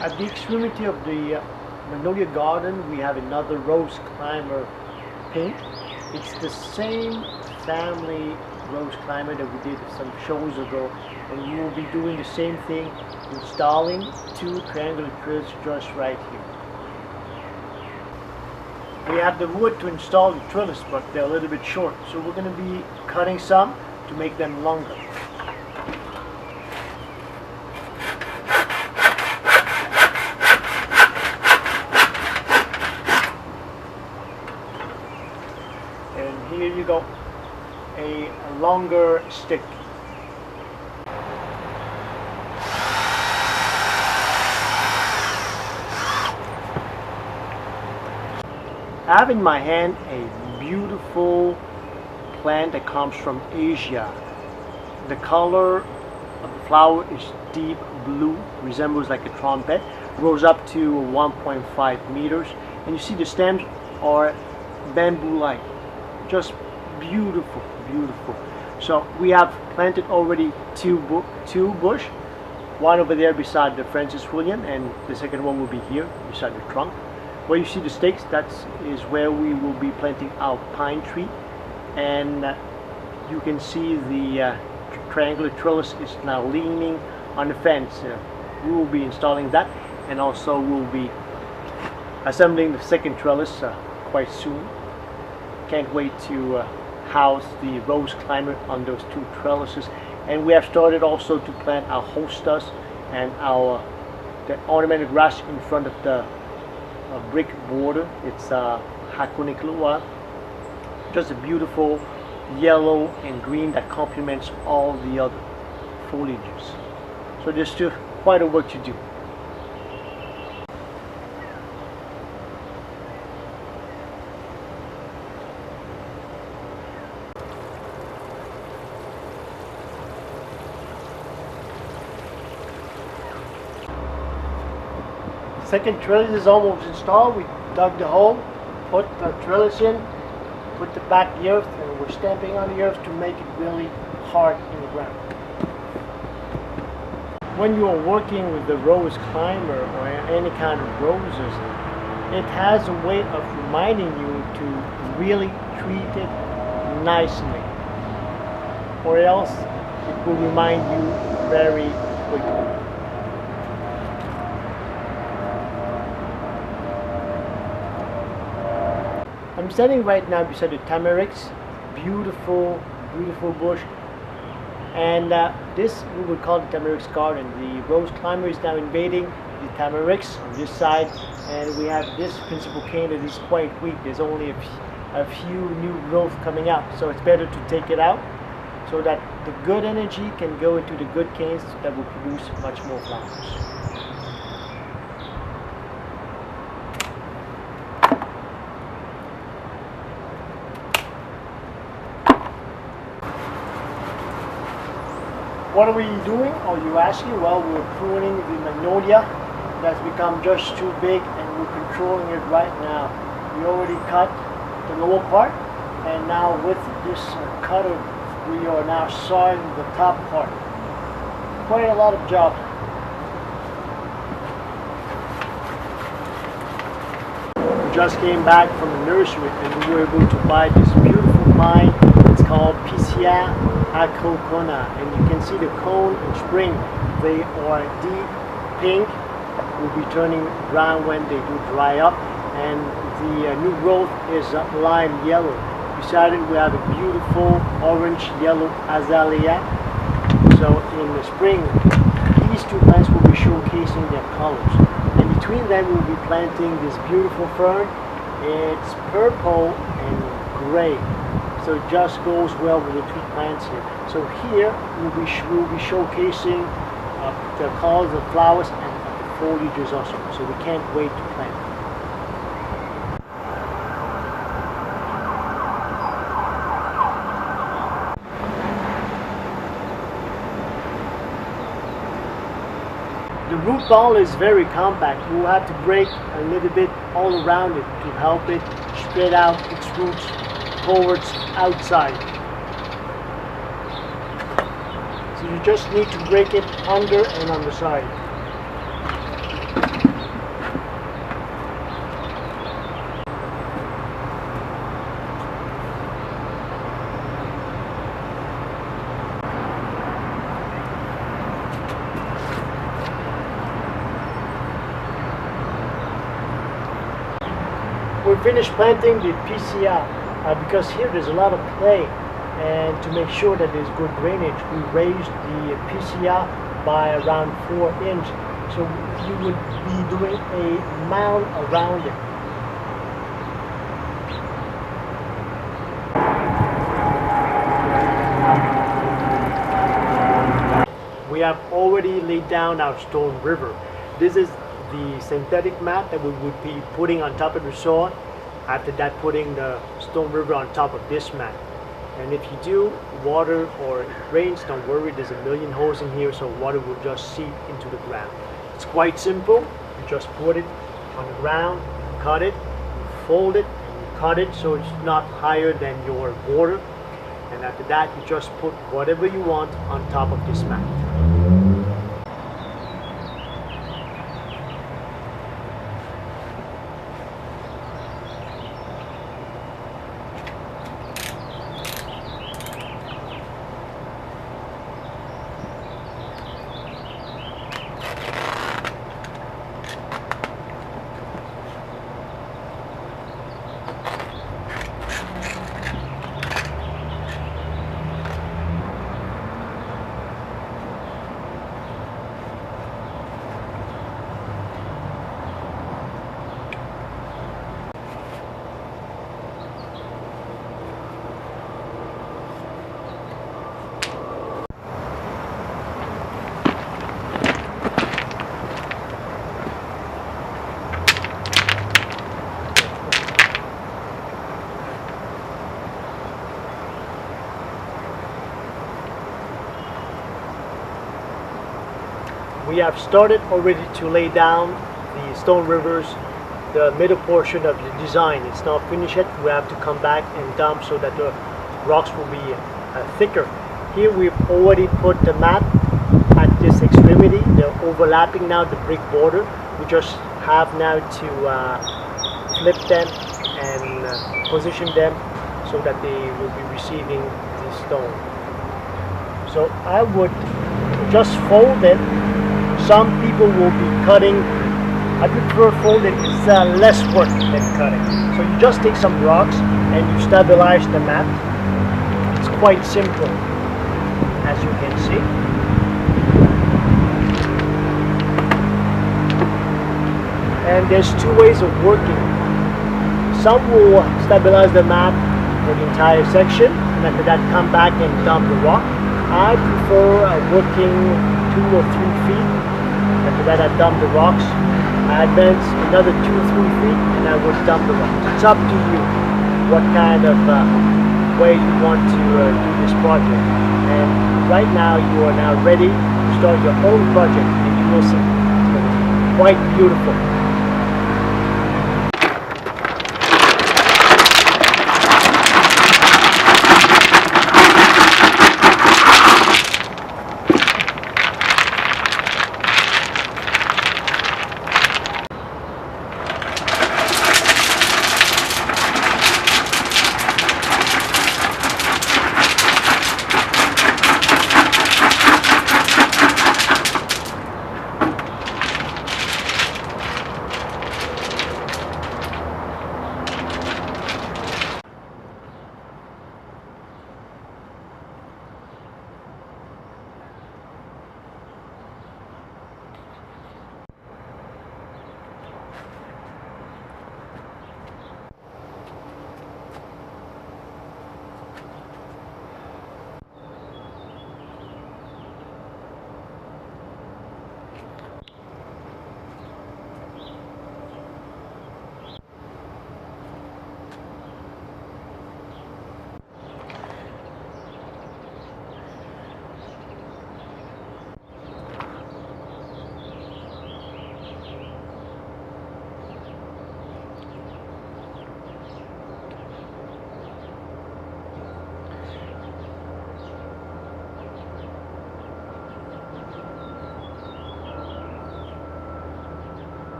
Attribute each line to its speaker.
Speaker 1: At the extremity of the Magnolia garden, we have another rose climber pink. It's the same family rose climber that we did some shows ago, and we will be doing the same thing, installing two triangular trills just right here. We have the wood to install the trellis, but they're a little bit short, so we're going to be cutting some to make them longer. And here you go, a longer stick. I have in my hand a beautiful plant that comes from Asia. The color of the flower is deep blue, resembles like a trumpet, grows up to 1.5 meters, and you see the stems are bamboo-like. Just beautiful, beautiful. So we have planted already two bush, one over there beside the Francis William, and the second one will be here beside the trunk. Where you see the stakes, that is where we will be planting our pine tree, and you can see the triangular trellis is now leaning on the fence. We will be installing that, and also we'll be assembling the second trellis quite soon. Can't wait to house the rose climber on those two trellises. And we have started also to plant our hostas and the ornamented grass in front of the brick border. It's Hakuniklua, just a beautiful yellow and green that complements all the other foliages. So there's still quite a work to do. Second trellis is almost installed. We dug the hole, put the trellis in, put the back the earth, and we're stamping on the earth to make it really hard in the ground. When you are working with the rose climber or any kind of roses, it has a way of reminding you to really treat it nicely, or else it will remind you very quickly. I'm standing right now beside the tamarix, beautiful, beautiful bush, and this we would call the tamarix garden. The rose climber is now invading the tamarix on this side, and we have this principal cane that is quite weak. There's only a few new growth coming out, so it's better to take it out so that the good energy can go into the good canes that will produce much more flowers. What are we doing? Are you asking? Well, we're pruning the magnolia that's become just too big, and we're controlling it right now. We already cut the lower part, and now with this cutter we are now sawing the top part. Quite a lot of job. We just came back from the nursery and we were able to buy this beautiful pine. It's called Picia acrocona, and you can see the cone in spring. They are deep pink, will be turning brown when they do dry up, and the new growth is lime yellow. Beside it we have a beautiful orange yellow azalea. So in the spring these two plants will be showcasing their colors, and between them we'll be planting this beautiful fern. It's purple and gray, so it just goes well with the two plants here. So here we'll be showcasing the colors of flowers and the foliages also. So we can't wait to plant. The root ball is very compact. We'll have to break a little bit all around it to help it spread out its roots towards outside. So you just need to break it under and on the side. finished planting the PCA, because here there's a lot of clay, and to make sure that there's good drainage, we raised the PCA by around 4 inches. So you would be doing a mound around it. We have already laid down our stone river. This is the synthetic mat that we would be putting on top of the soil. After that, putting the stone river on top of this mat. And if you do water or it rains, don't worry, there's a million holes in here, so water will just seep into the ground. It's quite simple. You just put it on the ground, cut it, you fold it, and you cut it so it's not higher than your border. And after that, you just put whatever you want on top of this mat. We have started already to lay down the stone rivers, the middle portion of the design. It's not finished yet. We have to come back and dump so that the rocks will be thicker. Here we've already put the mat at this extremity. They're overlapping now the brick border. We just have now to flip them and position them so that they will be receiving the stone. So I would just fold it. Some people will be cutting. I prefer folding. It's less work than cutting. So you just take some rocks and you stabilize the mat. It's quite simple, as you can see. And there's two ways of working. Some will stabilize the mat for the entire section, and after that come back and dump the rock. I prefer working 2 or 3 feet. After that, I dump the rocks. I advance another 2 or 3 feet, and I would dump the rocks. It's up to you what kind of way you want to do this project. And right now, you are now ready to start your own project, and you will see it's going to be quite beautiful.